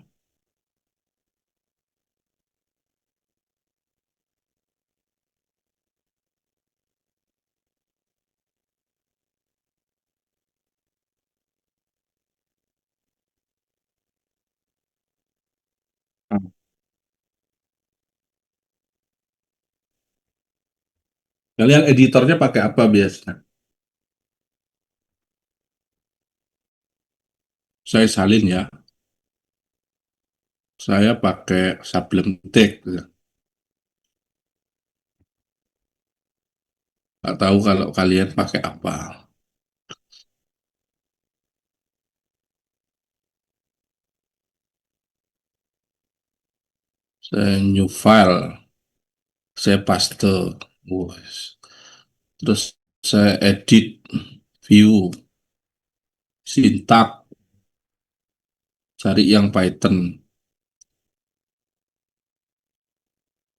[SPEAKER 1] Kalian editornya pakai apa biasanya? Saya salin ya. Saya pakai Sublime Text. Nggak tahu kalau kalian pakai apa. Saya new file, saya paste. Wes. Terus saya edit, view, sintak, cari yang Python.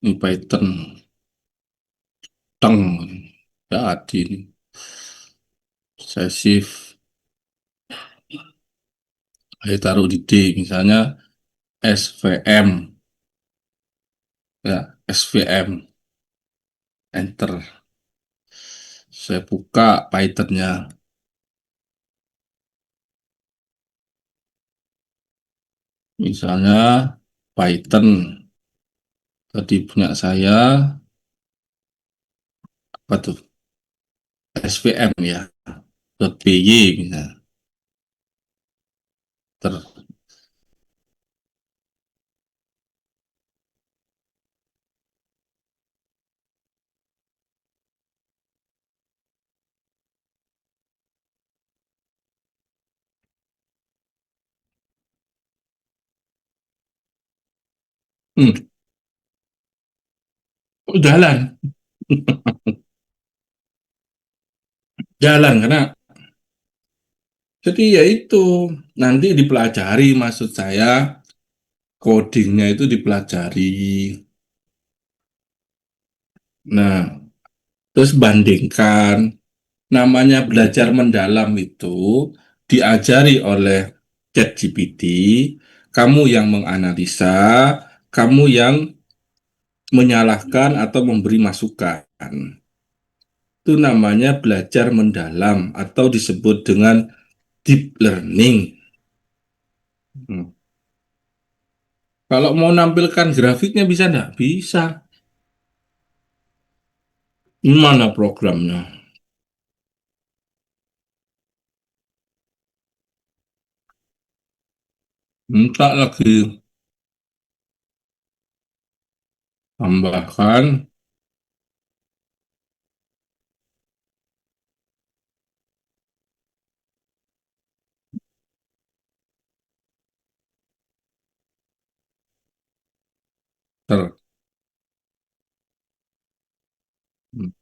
[SPEAKER 1] Ini Python, teng, jadi ini. Saya shift, saya taruh di D, misalnya SVM, ya SVM, enter. Saya buka Python-nya, misalnya Python. Tadi punya saya apa tuh? SVM ya, .py misalnya. Ter, jalan, jalan karena jadi ya itu nanti dipelajari, maksud saya codingnya itu dipelajari. Nah, terus bandingkan, namanya belajar mendalam itu diajari oleh ChatGPT, kamu yang menganalisa, kamu yang menyalahkan atau memberi masukan. Itu namanya belajar mendalam atau disebut dengan deep learning. Hmm. Kalau mau nampilkan grafiknya bisa nggak? Bisa. Mana programnya? Minta lagi tambahkan. Ter. Hmm.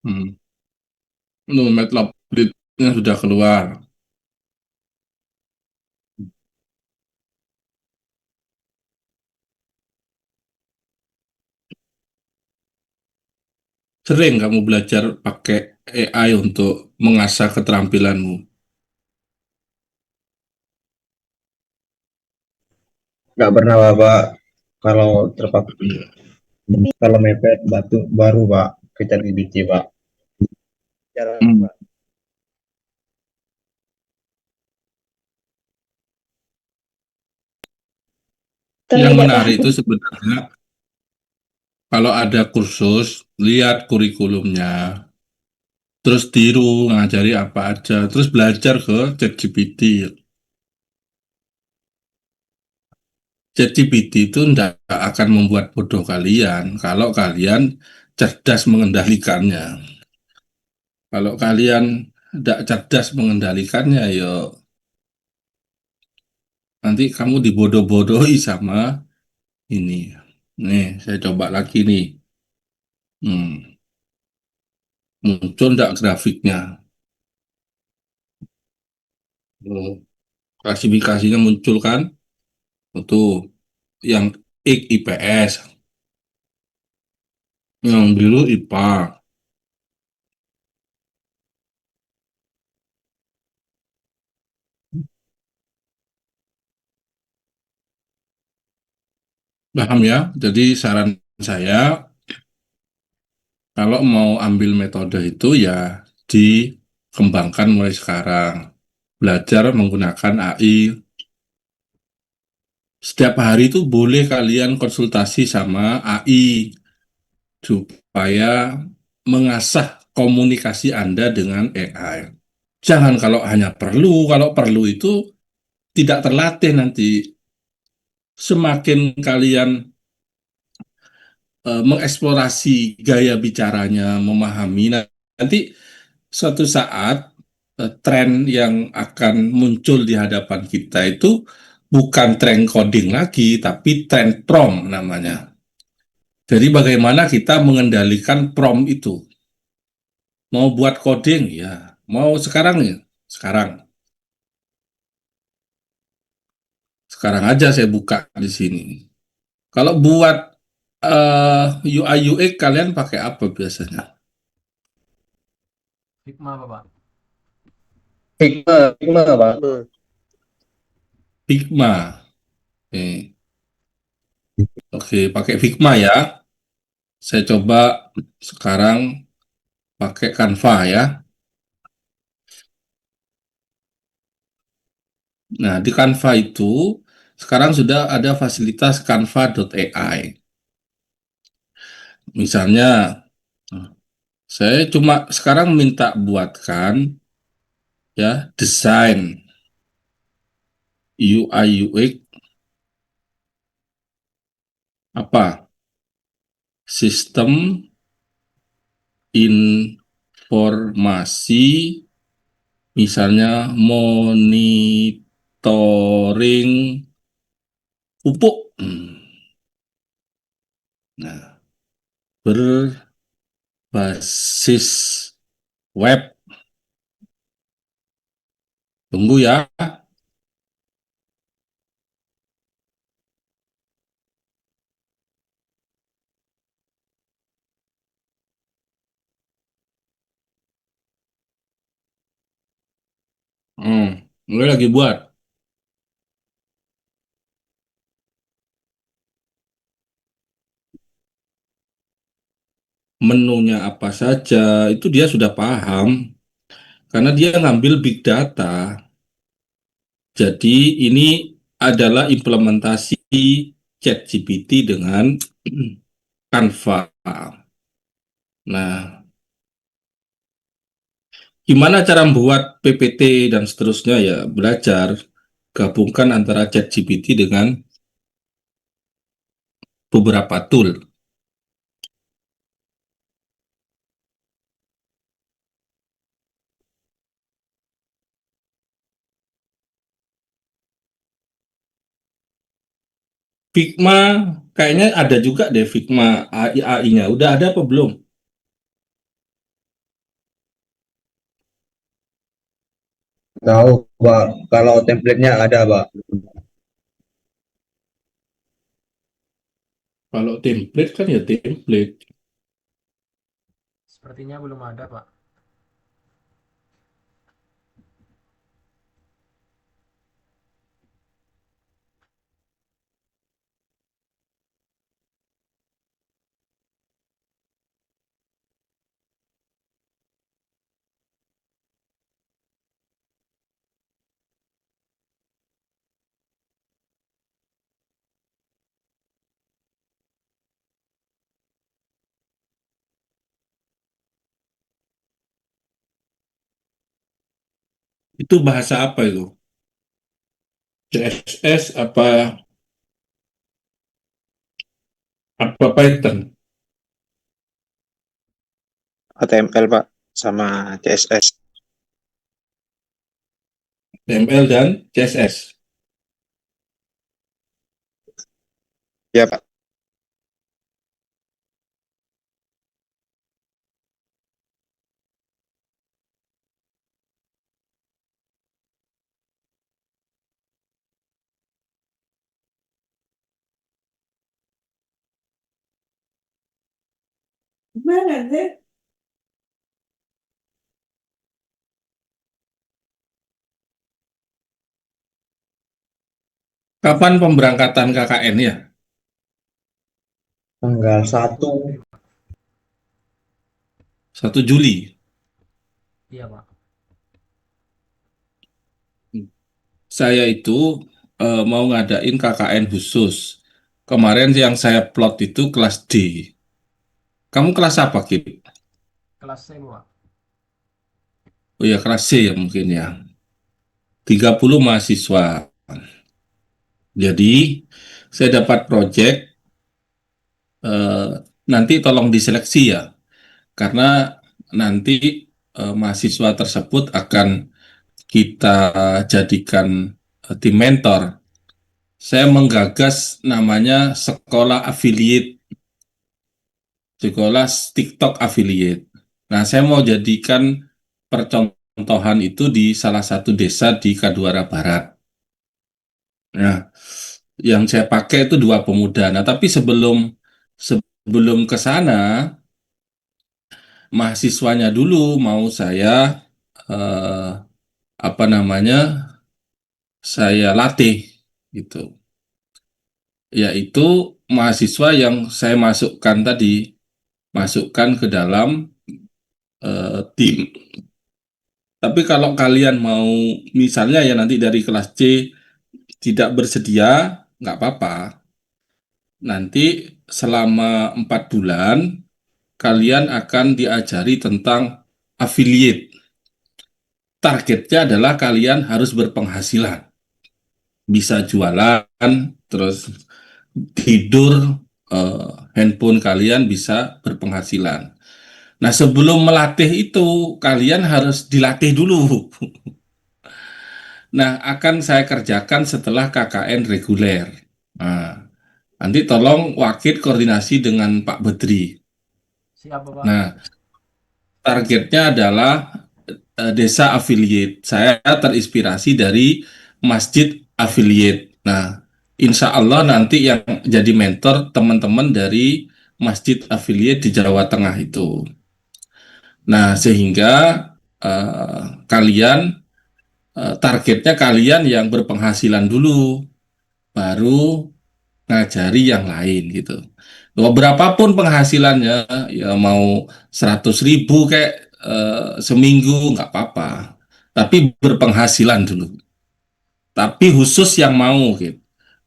[SPEAKER 1] Hmm. Matplotlib-nya sudah keluar. Sering kamu belajar pakai AI untuk mengasah keterampilanmu.
[SPEAKER 5] Nggak pernah Bapak kalau terpaku kalau mepet batu baru Pak ke ChatGPT Pak. Jarang
[SPEAKER 1] Hmm.
[SPEAKER 5] Pak.
[SPEAKER 1] Yang
[SPEAKER 3] Terlibat
[SPEAKER 1] menarik itu sebenarnya kalau ada kursus, lihat kurikulumnya, terus tiru ngajari apa aja, terus belajar ke ChatGPT. ChatGPT itu tidak akan membuat bodoh kalian kalau kalian cerdas mengendalikannya. Kalau kalian tidak cerdas mengendalikannya, ya nanti kamu dibodoh-bodohi sama ini. Nih, saya coba lagi nih. Hmm, muncul tidak grafiknya? Oh, klasifikasinya muncul kan? Itu yang IPS, yang biru IPA. Paham ya? Jadi saran saya, kalau mau ambil metode itu ya dikembangkan mulai sekarang. belajar menggunakan AI. Setiap hari itu boleh kalian konsultasi sama AI supaya mengasah komunikasi Anda dengan AI. Jangan kalau perlu itu tidak terlatih nanti. Semakin kalian mengeksplorasi gaya bicaranya, memahami, nanti suatu saat tren yang akan muncul di hadapan kita itu bukan tren coding lagi, tapi tren prompt namanya. Jadi bagaimana kita mengendalikan prompt itu? Mau buat coding, ya. Mau sekarang ya? Sekarang. Sekarang aja saya buka di sini. Kalau buat UI UX kalian pakai apa biasanya?
[SPEAKER 2] Figma apa, Pak?
[SPEAKER 5] Figma, Pak.
[SPEAKER 1] Figma. Oke, pakai Figma ya. Saya coba sekarang pakai Canva ya. Nah, di Canva itu sekarang sudah ada fasilitas canva.ai. Misalnya, saya cuma sekarang minta buatkan ya desain UI UX apa sistem informasi, misalnya monitoring pupuk. Nah, berbasis web. Tunggu ya. Gue lagi buat. Menunya apa saja, itu dia sudah paham. Karena dia ngambil big data. Jadi ini adalah implementasi ChatGPT dengan Canva. Nah, gimana cara membuat PPT dan seterusnya ya, belajar gabungkan antara ChatGPT dengan beberapa tool. Figma kayaknya ada juga deh Figma AI-nya. Udah ada apa belum?
[SPEAKER 5] Tahu, Pak. Kalau template-nya ada, Pak.
[SPEAKER 1] Kalau template kan ya template.
[SPEAKER 2] Sepertinya belum ada, Pak.
[SPEAKER 1] Itu bahasa apa itu? CSS apa Python?
[SPEAKER 6] HTML Pak sama CSS.
[SPEAKER 1] HTML dan CSS.
[SPEAKER 6] Ya Pak.
[SPEAKER 1] Kapan pemberangkatan KKN ya?
[SPEAKER 5] Tanggal 1.
[SPEAKER 2] Juli, Pak.
[SPEAKER 1] 1 Juli.
[SPEAKER 2] Iya, Pak.
[SPEAKER 1] saya itu mau ngadain KKN khusus. Kemarin yang saya plot itu kelas D. Kamu kelas apa, Kip?
[SPEAKER 2] Kelas C, Pak.
[SPEAKER 1] Oh ya, kelas C ya mungkin ya. 30 mahasiswa. Jadi, saya dapat project, eh, nanti tolong diseleksi ya. Karena nanti mahasiswa tersebut akan kita jadikan tim mentor. Saya menggagas namanya sekolah TikTok affiliate. Nah, saya mau jadikan percontohan itu di salah satu desa di Kadwara Barat. Nah, yang saya pakai itu 2 pemuda. Nah, tapi sebelum ke sana, mahasiswanya dulu mau saya eh, apa namanya, saya latih gitu. Yaitu mahasiswa yang saya masukkan ke dalam tim. Tapi kalau kalian mau, misalnya ya nanti dari kelas C tidak bersedia, nggak apa-apa. Nanti selama 4 bulan, kalian akan diajari tentang affiliate. Targetnya adalah kalian harus berpenghasilan. Bisa jualan, terus tidur, handphone kalian bisa berpenghasilan. Nah, sebelum melatih itu, kalian harus dilatih dulu. Nah, akan saya kerjakan setelah KKN reguler. Nah, nanti tolong Wakil koordinasi dengan Pak Bedri.
[SPEAKER 2] Siap, Bapak.
[SPEAKER 1] Nah, targetnya adalah desa affiliate. Saya terinspirasi dari masjid affiliate. Nah, insya Allah nanti yang jadi mentor teman-teman dari masjid affiliate di Jawa Tengah itu. Nah, sehingga kalian targetnya kalian yang berpenghasilan dulu, baru ngajari yang lain gitu. Berapapun penghasilannya, ya mau 100.000 kayak seminggu nggak apa-apa. Tapi berpenghasilan dulu. Tapi khusus yang mau gitu.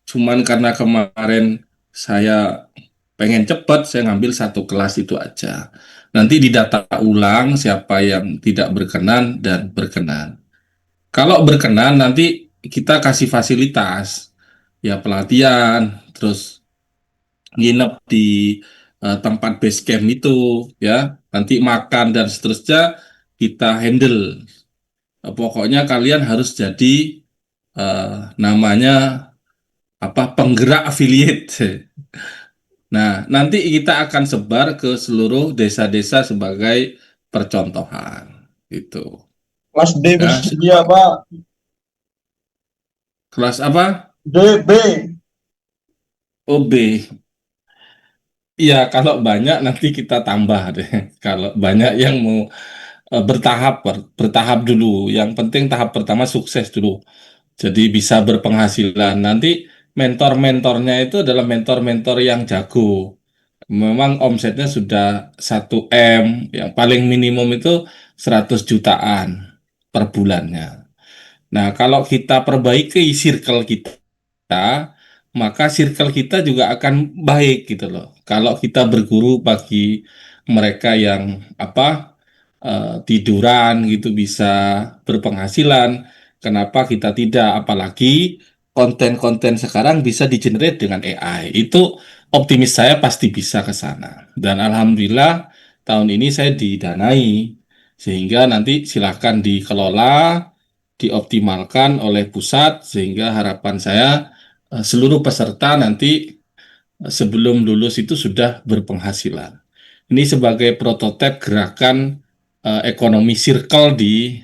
[SPEAKER 1] Cuman karena kemarin saya pengen cepat, saya ngambil 1 kelas itu aja. Nanti didata ulang siapa yang tidak berkenan dan berkenan. Kalau berkenan nanti kita kasih fasilitas, ya pelatihan, terus nginep di tempat base camp itu, ya nanti makan dan seterusnya kita handle. Pokoknya kalian harus jadi namanya apa, penggerak affiliate. Nah, nanti kita akan sebar ke seluruh desa-desa sebagai percontohan gitu.
[SPEAKER 5] Kelas D
[SPEAKER 1] Ya,
[SPEAKER 5] bersedia, Pak.
[SPEAKER 1] kelas apa?
[SPEAKER 5] D, B.
[SPEAKER 1] OB. Iya, kalau banyak nanti kita tambah deh. Kalau banyak yang mau bertahap dulu. Yang penting tahap pertama sukses dulu. Jadi bisa berpenghasilan. Nanti mentor-mentornya itu adalah mentor-mentor yang jago. Memang omsetnya sudah 1 M, yang paling minimum itu 100 jutaan per bulannya. Nah, kalau kita perbaiki circle kita, maka circle kita juga akan baik gitu loh. Kalau kita berguru bagi mereka yang apa, tiduran gitu bisa berpenghasilan, kenapa kita tidak? Apalagi konten-konten sekarang bisa di-generate dengan AI. Itu optimis saya pasti bisa ke sana. Dan alhamdulillah tahun ini saya didanai, sehingga nanti silakan dikelola, dioptimalkan oleh pusat, sehingga harapan saya seluruh peserta nanti sebelum lulus itu sudah berpenghasilan. Ini sebagai prototipe gerakan ekonomi circle di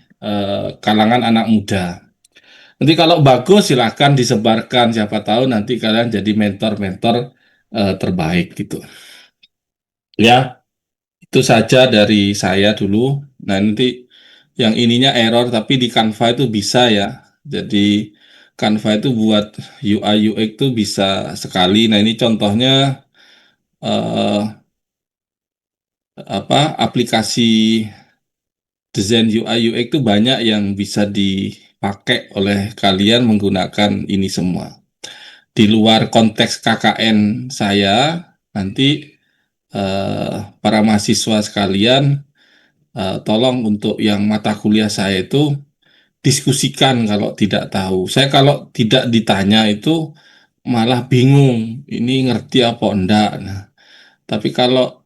[SPEAKER 1] kalangan anak muda. Nanti kalau bagus silahkan disebarkan, siapa tahu nanti kalian jadi mentor-mentor terbaik gitu. Ya, itu saja dari saya dulu. Nah, nanti yang ininya error tapi di Canva itu bisa ya. Jadi Canva itu buat UI UX itu bisa sekali. Nah, ini contohnya eh, aplikasi desain UI UX itu banyak yang bisa dipakai oleh kalian menggunakan ini semua. Di luar konteks KKN saya, nanti para mahasiswa sekalian, tolong untuk yang mata kuliah saya itu diskusikan kalau tidak tahu. Saya kalau tidak ditanya itu malah bingung, ini ngerti apa enggak. Nah, tapi kalau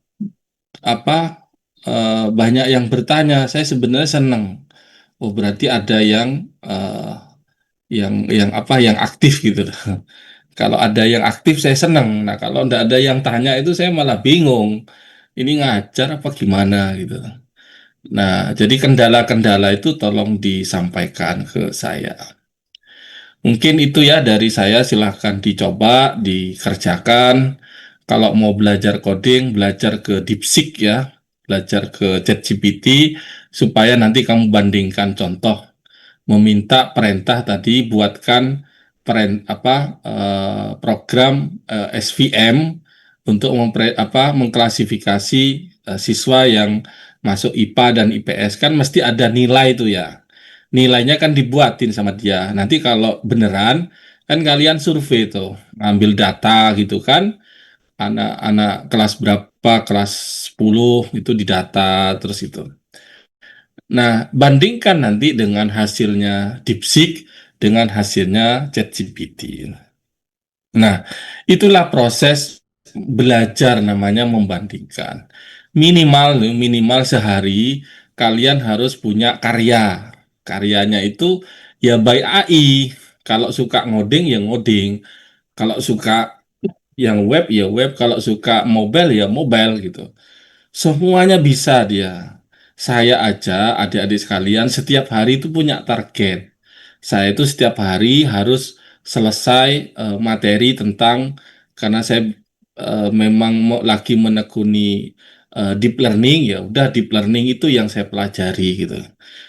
[SPEAKER 1] banyak yang bertanya, saya sebenarnya senang. Oh, berarti ada yang aktif gitu. Kalau ada yang aktif saya senang. Nah, kalau enggak ada yang tanya itu saya malah bingung. Ini ngajar apa gimana gitu. Nah, jadi kendala-kendala itu tolong disampaikan ke saya. Mungkin itu ya dari saya, silahkan dicoba, dikerjakan. Kalau mau belajar coding, belajar ke DeepSeek ya, belajar ke ChatGPT, supaya nanti kamu bandingkan contoh, meminta perintah tadi buatkan program SVM untuk mengklasifikasi siswa yang masuk IPA dan IPS, kan mesti ada nilai itu ya. Nilainya kan dibuatin sama dia. Nanti kalau beneran kan kalian survei tuh, ngambil data gitu kan, anak-anak kelas berapa, kelas 10 itu didata terus itu. Nah, bandingkan nanti dengan hasilnya DeepSeek dengan hasilnya ChatGPT. Nah, itulah proses belajar, namanya membandingkan. Minimal sehari kalian harus punya karya. Karyanya itu ya by AI. Kalau suka ngoding ya ngoding. Kalau suka yang web ya web. Kalau suka mobile ya mobile gitu. Semuanya bisa dia. Saya aja, adik-adik sekalian, setiap hari itu punya target. Saya itu setiap hari harus selesai materi tentang, karena saya memang lagi menekuni deep learning, ya udah deep learning itu yang saya pelajari gitu.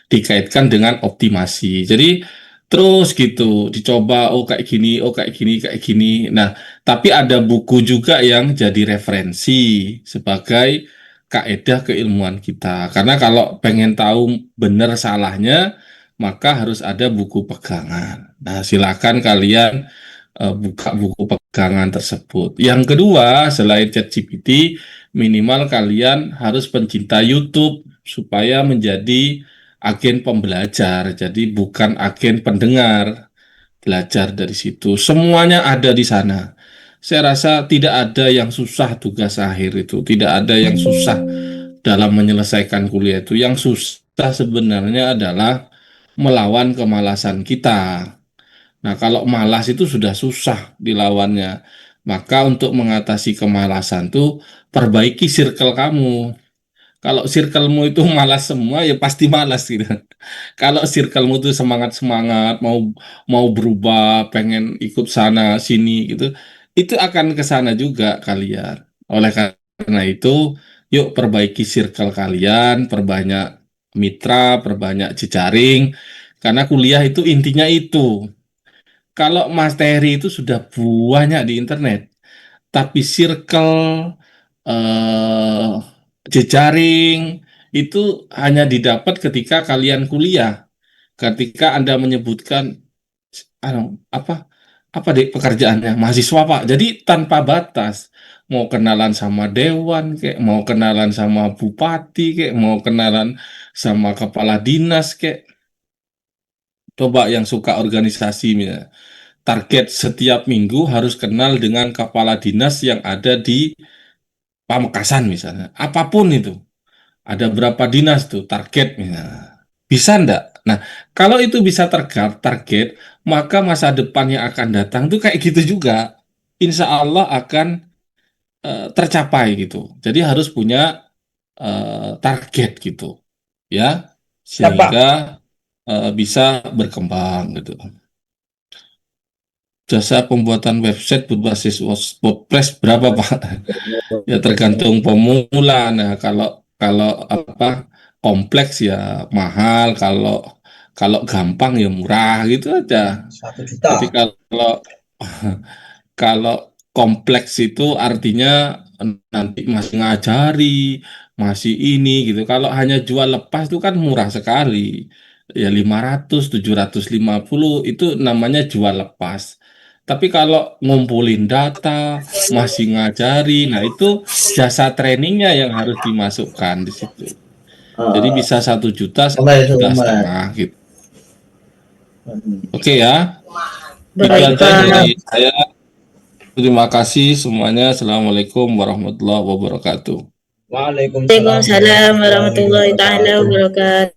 [SPEAKER 1] Dikaitkan dengan optimasi. Jadi terus gitu, dicoba, oh kayak gini, oh kayak gini, kayak gini. Nah, tapi ada buku juga yang jadi referensi sebagai kaedah keilmuan kita. Karena kalau pengen tahu benar salahnya, maka harus ada buku pegangan. Nah, silakan kalian buka buku pegangan tersebut. Yang kedua, selain ChatGPT, minimal kalian harus pencinta YouTube supaya menjadi agen pembelajar. Jadi bukan agen pendengar. Belajar dari situ. Semuanya ada di sana. Saya rasa tidak ada yang susah tugas akhir itu. Tidak ada yang susah dalam menyelesaikan kuliah itu. Yang susah sebenarnya adalah melawan kemalasan kita. Nah, kalau malas itu sudah susah dilawannya. Maka untuk mengatasi kemalasan itu, perbaiki circle kamu. Kalau circlemu itu malas semua, ya pasti malas gitu. Kalau circlemu itu semangat-semangat, mau mau berubah, pengen ikut sana sini gitu, itu akan ke sana juga kalian. Oleh karena itu, yuk perbaiki circle kalian, perbanyak mitra, perbanyak jejaring, karena kuliah itu intinya itu. Kalau materi itu sudah banyak di internet, tapi circle, eh, jejaring itu hanya didapat ketika kalian kuliah. Ketika Anda menyebutkan anu, apa apa deh pekerjaannya mahasiswa Pak. Jadi tanpa batas, mau kenalan sama dewan, kayak mau kenalan sama bupati, kayak mau kenalan sama kepala dinas, kayak coba yang suka organisasi misalnya. Target setiap minggu harus kenal dengan kepala dinas yang ada di Pamekasan misalnya. Apapun itu. Ada berapa dinas tuh target misalnya. Bisa enggak? Nah, kalau itu bisa target, maka masa depan yang akan datang tuh kayak gitu juga. Insya Allah akan tercapai gitu. Jadi harus punya target gitu, ya, sehingga bisa berkembang gitu. Jasa pembuatan website berbasis WordPress berapa Pak? Ya tergantung pemula. Nah, kalau kalau kompleks ya mahal, kalau kalau gampang ya murah gitu aja.
[SPEAKER 5] 1 juta.
[SPEAKER 1] Jadi kalau kalau kompleks itu artinya nanti masih ngajari, masih ini gitu. Kalau hanya jual lepas itu kan murah sekali. ya 500, 750 itu namanya jual lepas. Tapi kalau ngumpulin data, masih ngajari, nah itu jasa trainingnya yang harus dimasukkan di situ. Jadi bisa 1 juta, 1,5 juta gitu. Oke ya, itu
[SPEAKER 3] Baik,
[SPEAKER 1] aja
[SPEAKER 3] Pak.
[SPEAKER 1] dari saya. Terima kasih semuanya. Assalamualaikum warahmatullahi wabarakatuh.
[SPEAKER 5] Waalaikumsalam
[SPEAKER 3] Waalaikumsalam warahmatullahi taala wabarakatuh.